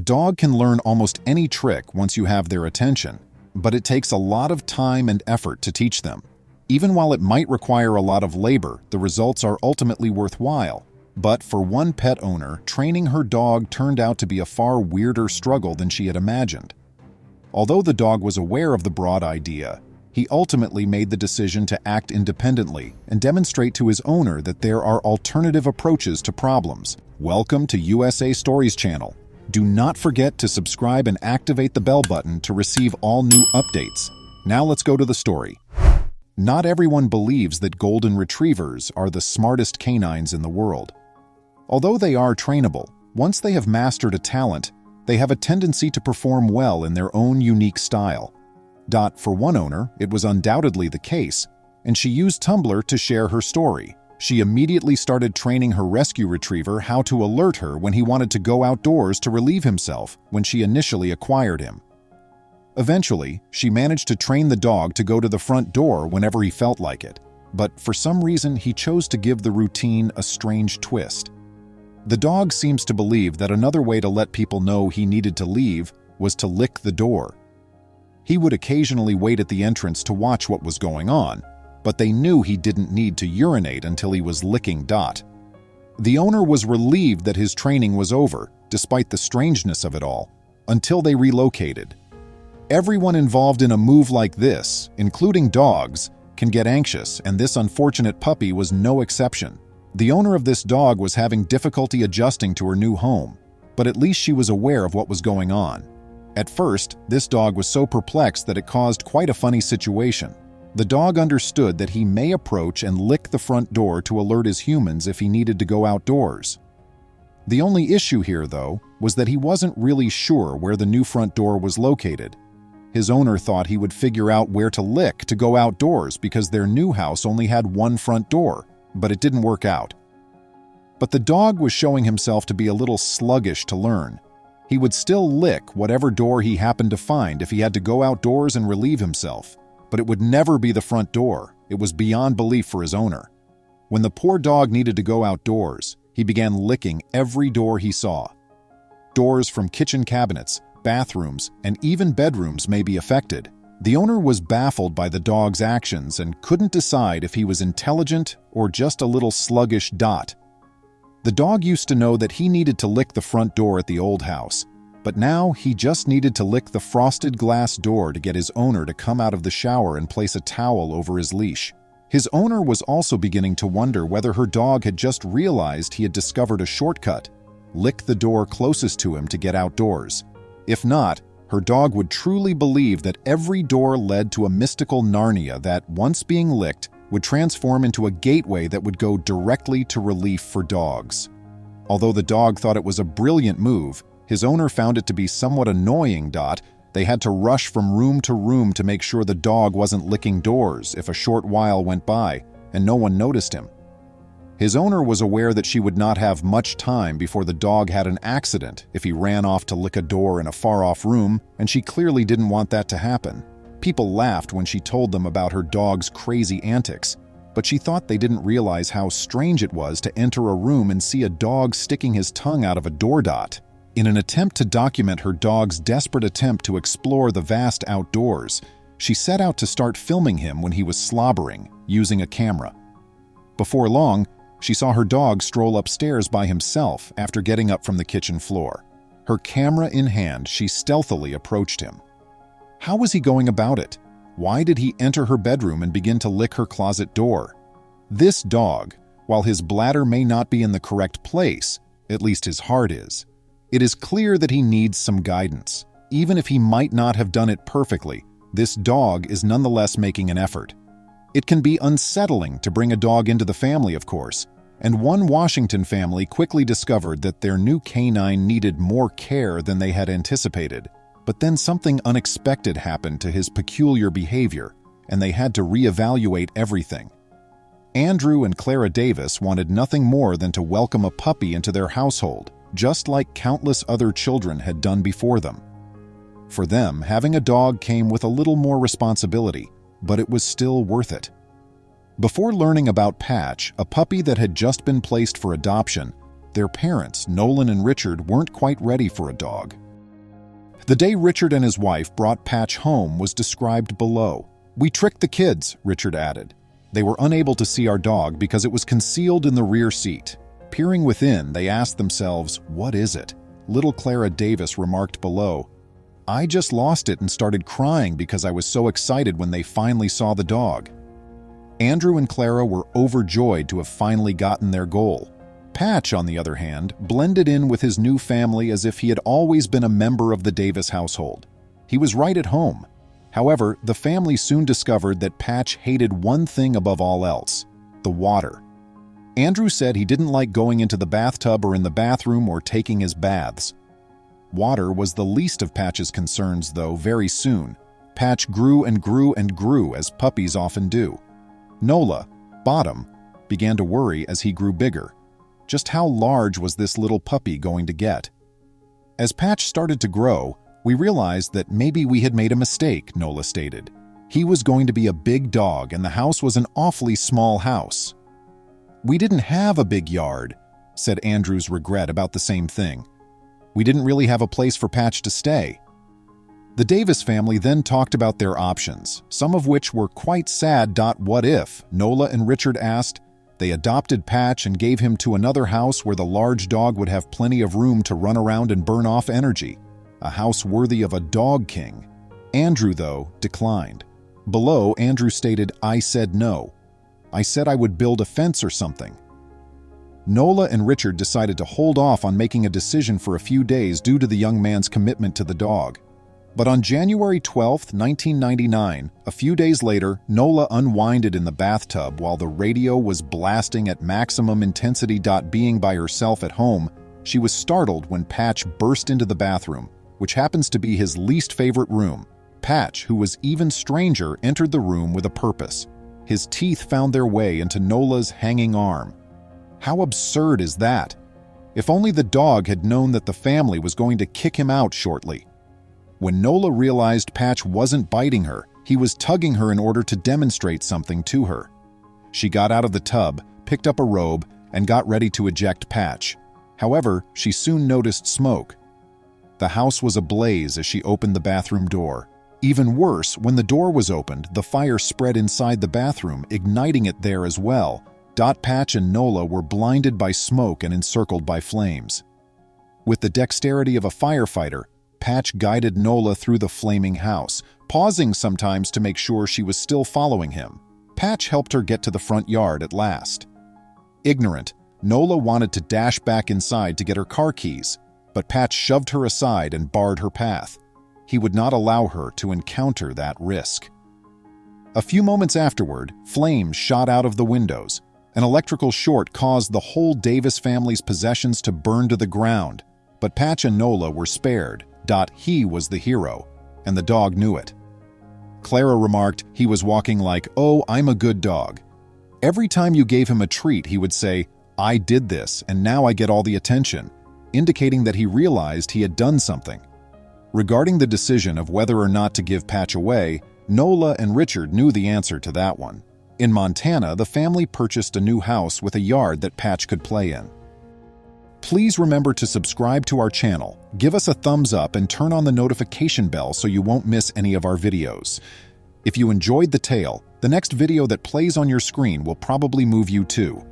dog can learn almost any trick once you have their attention, but it takes a lot of time and effort to teach them. Even while it might require a lot of labor, the results are ultimately worthwhile. But for one pet owner, training her dog turned out to be a far weirder struggle than she had imagined. Although the dog was aware of the broad idea, he ultimately made the decision to act independently and demonstrate to his owner that there are alternative approaches to problems. Welcome to USA Stories channel. Do not forget to subscribe and activate the bell button to receive all new updates. Now let's go to the story. Not everyone believes that golden retrievers are the smartest canines in the world. Although they are trainable, once they have mastered a talent, they have a tendency to perform well in their own unique style. For one owner, it was undoubtedly the case, and she used Tumblr to share her story. She immediately started training her rescue retriever how to alert her when he wanted to go outdoors to relieve himself when she initially acquired him. Eventually, she managed to train the dog to go to the front door whenever he felt like it, but for some reason he chose to give the routine a strange twist. The dog seems to believe that another way to let people know he needed to leave was to lick the door. He would occasionally wait at the entrance to watch what was going on, but they knew he didn't need to urinate until he was licking. The owner was relieved that his training was over, despite the strangeness of it all, until they relocated. Everyone involved in a move like this, including dogs, can get anxious, and this unfortunate puppy was no exception. The owner of this dog was having difficulty adjusting to her new home, but at least she was aware of what was going on. At first, this dog was so perplexed that it caused quite a funny situation. The dog understood that he may approach and lick the front door to alert his humans if he needed to go outdoors. The only issue here, though, was that he wasn't really sure where the new front door was located. His owner thought he would figure out where to lick to go outdoors because their new house only had one front door, but it didn't work out. But the dog was showing himself to be a little sluggish to learn. He would still lick whatever door he happened to find if he had to go outdoors and relieve himself, but it would never be the front door. It was beyond belief for his owner. When the poor dog needed to go outdoors, he began licking every door he saw. Doors from kitchen cabinets, bathrooms, and even bedrooms may be affected. The owner was baffled by the dog's actions and couldn't decide if he was intelligent or just a little sluggish. The dog used to know that he needed to lick the front door at the old house, but now he just needed to lick the frosted glass door to get his owner to come out of the shower and place a towel over his leash. His owner was also beginning to wonder whether her dog had just realized he had discovered a shortcut: lick the door closest to him to get outdoors. If not, her dog would truly believe that every door led to a mystical Narnia that, once being licked, would transform into a gateway that would go directly to relief for dogs. Although the dog thought it was a brilliant move, his owner found it to be somewhat annoying. They had to rush from room to room to make sure the dog wasn't licking doors if a short while went by and no one noticed him. His owner was aware that she would not have much time before the dog had an accident if he ran off to lick a door in a far-off room, and she clearly didn't want that to happen. People laughed when she told them about her dog's crazy antics, but she thought they didn't realize how strange it was to enter a room and see a dog sticking his tongue out of a door. In an attempt to document her dog's desperate attempt to explore the vast outdoors, she set out to start filming him when he was slobbering, using a camera. Before long, she saw her dog stroll upstairs by himself after getting up from the kitchen floor. Her camera in hand, she stealthily approached him. How was he going about it? Why did he enter her bedroom and begin to lick her closet door? This dog, while his bladder may not be in the correct place, at least his heart is. It is clear that he needs some guidance. Even if he might not have done it perfectly, this dog is nonetheless making an effort. It can be unsettling to bring a dog into the family, of course, and one Washington family quickly discovered that their new canine needed more care than they had anticipated. But then something unexpected happened to his peculiar behavior, and they had to reevaluate everything. Andrew and Clara Davis wanted nothing more than to welcome a puppy into their household, just like countless other children had done before them. For them, having a dog came with a little more responsibility, but it was still worth it. Before learning about Patch, a puppy that had just been placed for adoption, their parents, Nolan and Richard, weren't quite ready for a dog. The day Richard and his wife brought Patch home was described below. "We tricked the kids," Richard added. "They were unable to see our dog because it was concealed in the rear seat. Peering within, they asked themselves, 'What is it?'" Little Clara Davis remarked below, "I just lost it and started crying because I was so excited when they finally saw the dog." Andrew and Clara were overjoyed to have finally gotten their goal. Patch, on the other hand, blended in with his new family as if he had always been a member of the Davis household. He was right at home. However, the family soon discovered that Patch hated one thing above all else: the water. Andrew said he didn't like going into the bathtub or in the bathroom or taking his baths. Water was the least of Patch's concerns, though. Very soon, Patch grew and grew and grew, as puppies often do. Nola, Bottom, began to worry as he grew bigger. Just how large was this little puppy going to get? As Patch started to grow, we realized that maybe we had made a mistake, Nola stated. He was going to be a big dog, and the house was an awfully small house. "We didn't have a big yard," said Andrew's regret about the same thing. "We didn't really have a place for Patch to stay." The Davis family then talked about their options, some of which were quite sad. "What if," Nola and Richard asked, "they adopted Patch and gave him to another house where the large dog would have plenty of room to run around and burn off energy? A house worthy of a dog king." Andrew, though, declined. Below, Andrew stated, "I said no. I said I would build a fence or something." Nola and Richard decided to hold off on making a decision for a few days due to the young man's commitment to the dog. But on January 12, 1999, a few days later, Nola unwinded in the bathtub while the radio was blasting at maximum intensity. Being by herself at home, she was startled when Patch burst into the bathroom, which happens to be his least favorite room. Patch, who was even stranger, entered the room with a purpose. His teeth found their way into Nola's hanging arm. How absurd is that? If only the dog had known that the family was going to kick him out shortly. When Nola realized Patch wasn't biting her, he was tugging her in order to demonstrate something to her. She got out of the tub, picked up a robe, and got ready to eject Patch. However, she soon noticed smoke. The house was ablaze as she opened the bathroom door. Even worse, when the door was opened, the fire spread inside the bathroom, igniting it there as well. Patch and Nola were blinded by smoke and encircled by flames. With the dexterity of a firefighter, Patch guided Nola through the flaming house, pausing sometimes to make sure she was still following him. Patch helped her get to the front yard at last. Ignorant, Nola wanted to dash back inside to get her car keys, but Patch shoved her aside and barred her path. He would not allow her to encounter that risk. A few moments afterward, flames shot out of the windows. An electrical short caused the whole Davis family's possessions to burn to the ground, but Patch and Nola were spared. He was the hero, and the dog knew it. Clara remarked he was walking like, "Oh, I'm a good dog." Every time you gave him a treat, he would say, "I did this, and now I get all the attention," indicating that he realized he had done something. Regarding the decision of whether or not to give Patch away, Nola and Richard knew the answer to that one. In Montana, the family purchased a new house with a yard that Patch could play in. Please remember to subscribe to our channel, give us a thumbs up, and turn on the notification bell so you won't miss any of our videos. If you enjoyed the tale, the next video that plays on your screen will probably move you too.